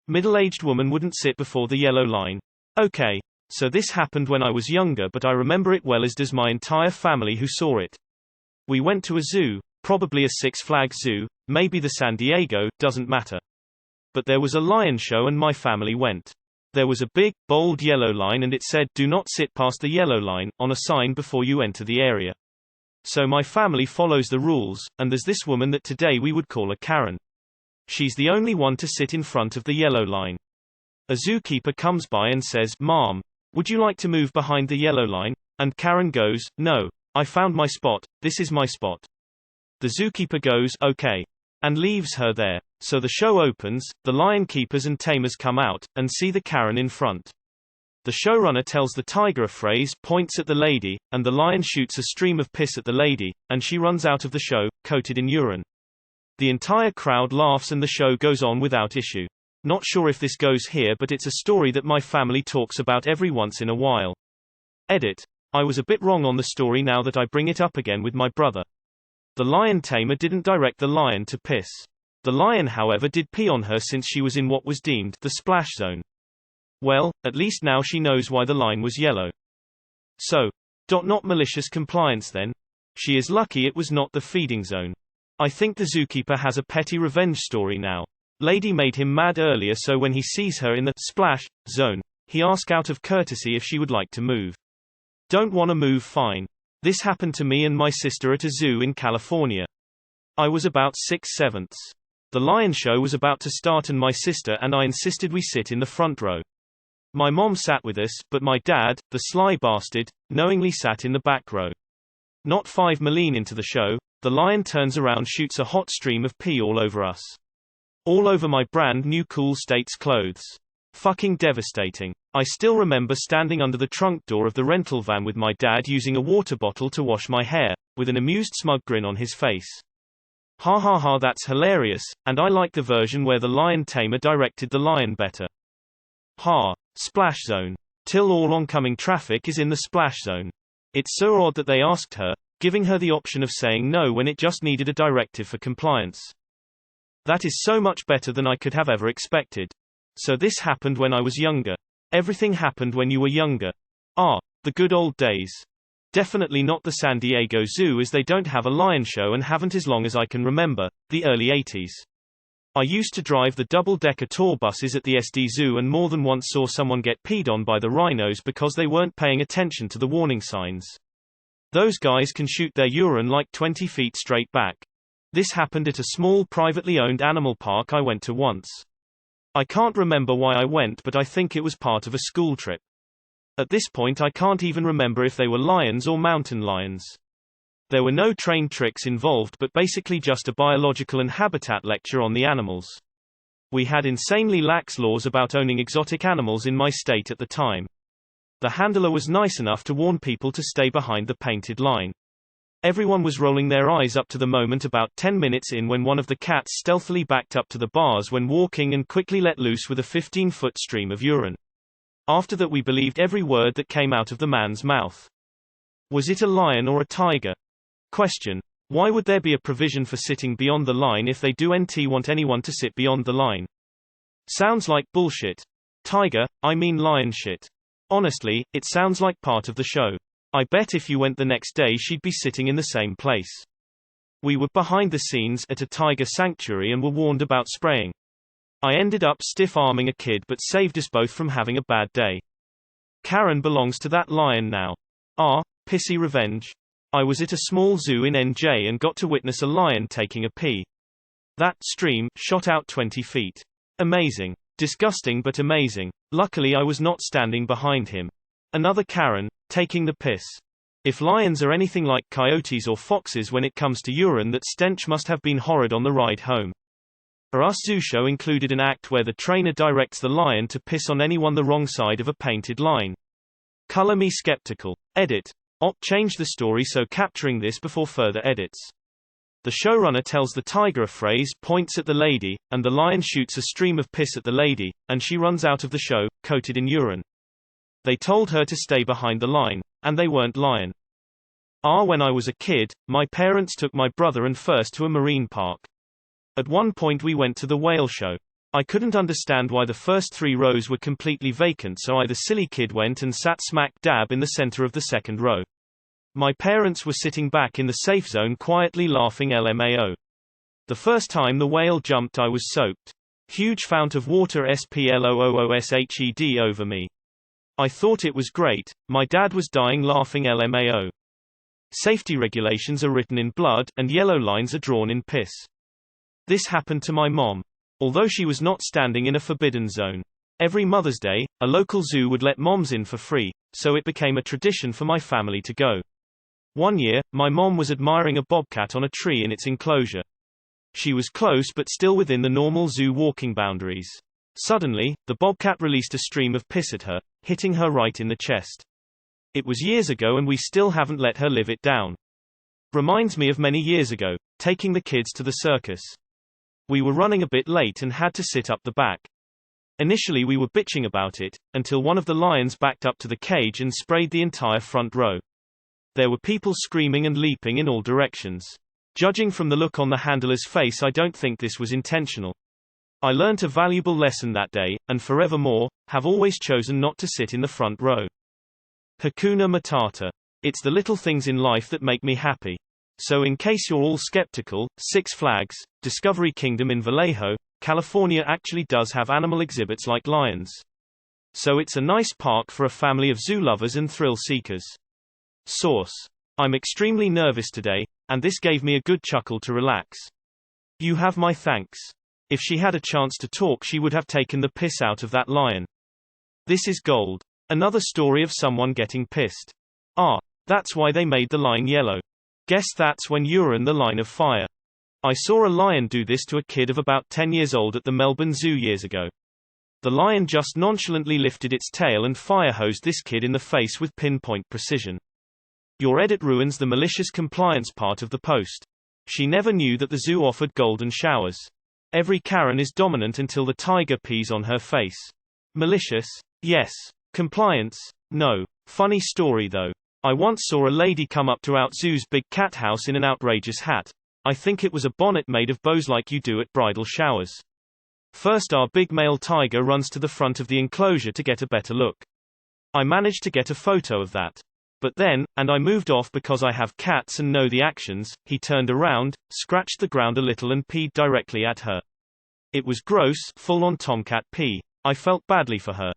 Middle-aged woman wouldn't sit before the yellow line. Okay. So this happened when I was younger, but I remember it well, as does my entire family who saw it. We went to a zoo, probably a Six Flags zoo, maybe the San Diego, doesn't matter. But there was a lion show and my family went. There was a big, bold yellow line and it said, "Do not sit past the yellow line," on a sign before you enter the area. So my family follows the rules, and there's this woman that today we would call a Karen. She's the only one to sit in front of the yellow line. A zookeeper comes by and says, "Ma'am, would you like to move behind the yellow line?" And Karen goes, "No, I found my spot, this is my spot." The zookeeper goes, "Okay," and leaves her there. So the show opens, the lion keepers and tamers come out, and see the Karen in front. The showrunner tells the tiger a phrase, points at the lady, and the lion shoots a stream of piss at the lady, and she runs out of the show, coated in urine. The entire crowd laughs and the show goes on without issue. Not sure if this goes here, but it's a story that my family talks about every once in a while. Edit. I was a bit wrong on the story now that I bring it up again with my brother. The lion tamer didn't direct the lion to piss. The lion, however, did pee on her since she was in what was deemed the splash zone. Well, at least now she knows why the line was yellow. So, not malicious compliance then. She is lucky it was not the feeding zone. I think the zookeeper has a petty revenge story now. Lady made him mad earlier, so when he sees her in the splash zone, he asks out of courtesy if she would like to move. Don't wanna move, fine. This happened to me and my sister at a zoo in California. I was about 6/7. The lion show was about to start and my sister and I insisted we sit in the front row. My mom sat with us, but my dad, the sly bastard, knowingly sat in the back row. Not 5 million into the show, the lion turns around, shoots a hot stream of pee all over us. All over my brand new cool States clothes. Fucking devastating. I still remember standing under the trunk door of the rental van with my dad using a water bottle to wash my hair, with an amused smug grin on his face. Ha ha ha, that's hilarious, and I like the version where the lion tamer directed the lion better. Ha. Splash zone. Till all oncoming traffic is in the splash zone. It's so odd that they asked her, giving her the option of saying no when it just needed a directive for compliance. That is so much better than I could have ever expected. So this happened when I was younger. Everything happened when you were younger. Ah, the good old days. Definitely not the San Diego Zoo, as they don't have a lion show and haven't as long as I can remember, the early 80s. I used to drive the double-decker tour buses at the SD Zoo and more than once saw someone get peed on by the rhinos because they weren't paying attention to the warning signs. Those guys can shoot their urine like 20 feet straight back. This happened at a small privately owned animal park I went to once. I can't remember why I went, but I think it was part of a school trip. At this point I can't even remember if they were lions or mountain lions. There were no trained tricks involved, but basically just a biological and habitat lecture on the animals. We had insanely lax laws about owning exotic animals in my state at the time. The handler was nice enough to warn people to stay behind the painted line. Everyone was rolling their eyes up to the moment about 10 minutes in when one of the cats stealthily backed up to the bars when walking and quickly let loose with a 15-foot stream of urine. After that we believed every word that came out of the man's mouth. Was it a lion or a tiger? Question. Why would there be a provision for sitting beyond the line if they don't want anyone to sit beyond the line? Sounds like bullshit. Tiger, I mean lion shit. Honestly, it sounds like part of the show. I bet if you went the next day she'd be sitting in the same place. We were behind the scenes at a tiger sanctuary and were warned about spraying. I ended up stiff-arming a kid but saved us both from having a bad day. Karen belongs to that lion now. Ah, pissy revenge. I was at a small zoo in NJ and got to witness a lion taking a pee. That stream shot out 20 feet. Amazing. Disgusting but amazing. Luckily I was not standing behind him. Another Karen, taking the piss. If lions are anything like coyotes or foxes when it comes to urine, that stench must have been horrid on the ride home. Our zoo show included an act where the trainer directs the lion to piss on anyone the wrong side of a painted line. Color me skeptical. Edit. Change the story so capturing this before further edits. The showrunner tells the tiger a phrase, points at the lady, and the lion shoots a stream of piss at the lady, and she runs out of the show, coated in urine. They told her to stay behind the line, and they weren't lying. When I was a kid, my parents took my brother and first to a marine park. At one point we went to the whale show. I couldn't understand why the first 3 rows were completely vacant, so I, the silly kid, went and sat smack dab in the center of the second row. My parents were sitting back in the safe zone quietly laughing LMAO. The first time the whale jumped I was soaked. Huge fount of water SPLOOOSHED over me. I thought it was great, my dad was dying laughing LMAO. Safety regulations are written in blood, and yellow lines are drawn in piss. This happened to my mom. Although she was not standing in a forbidden zone. Every Mother's Day, a local zoo would let moms in for free, so it became a tradition for my family to go. One year, my mom was admiring a bobcat on a tree in its enclosure. She was close but still within the normal zoo walking boundaries. Suddenly, the bobcat released a stream of piss at her, hitting her right in the chest. It was years ago and we still haven't let her live it down. Reminds me of many years ago, taking the kids to the circus. We were running a bit late and had to sit up the back. Initially we were bitching about it, until one of the lions backed up to the cage and sprayed the entire front row. There were people screaming and leaping in all directions. Judging from the look on the handler's face, I don't think this was intentional. I learnt a valuable lesson that day, and forevermore, have always chosen not to sit in the front row. Hakuna Matata. It's the little things in life that make me happy. So in case you're all skeptical, Six Flags, Discovery Kingdom in Vallejo, California actually does have animal exhibits like lions. So it's a nice park for a family of zoo lovers and thrill seekers. Source. I'm extremely nervous today, and this gave me a good chuckle to relax. You have my thanks. If she had a chance to talk, she would have taken the piss out of that lion. This is gold. Another story of someone getting pissed. Ah, that's why they made the line yellow. Guess that's when you're in the line of fire. I saw a lion do this to a kid of about 10 years old at the Melbourne Zoo years ago. The lion just nonchalantly lifted its tail and fire-hosed this kid in the face with pinpoint precision. Your edit ruins the malicious compliance part of the post. She never knew that the zoo offered golden showers. Every Karen is dominant until the tiger pees on her face. Malicious? Yes. Compliance? No. Funny story though. I once saw a lady come up to Out Zoo's big cat house in an outrageous hat. I think it was a bonnet made of bows like you do at bridal showers. First, our big male tiger runs to the front of the enclosure to get a better look. I managed to get a photo of that. But then, and I moved off because I have cats and know the actions, he turned around, scratched the ground a little and peed directly at her. It was gross, full-on tomcat pee. I felt badly for her.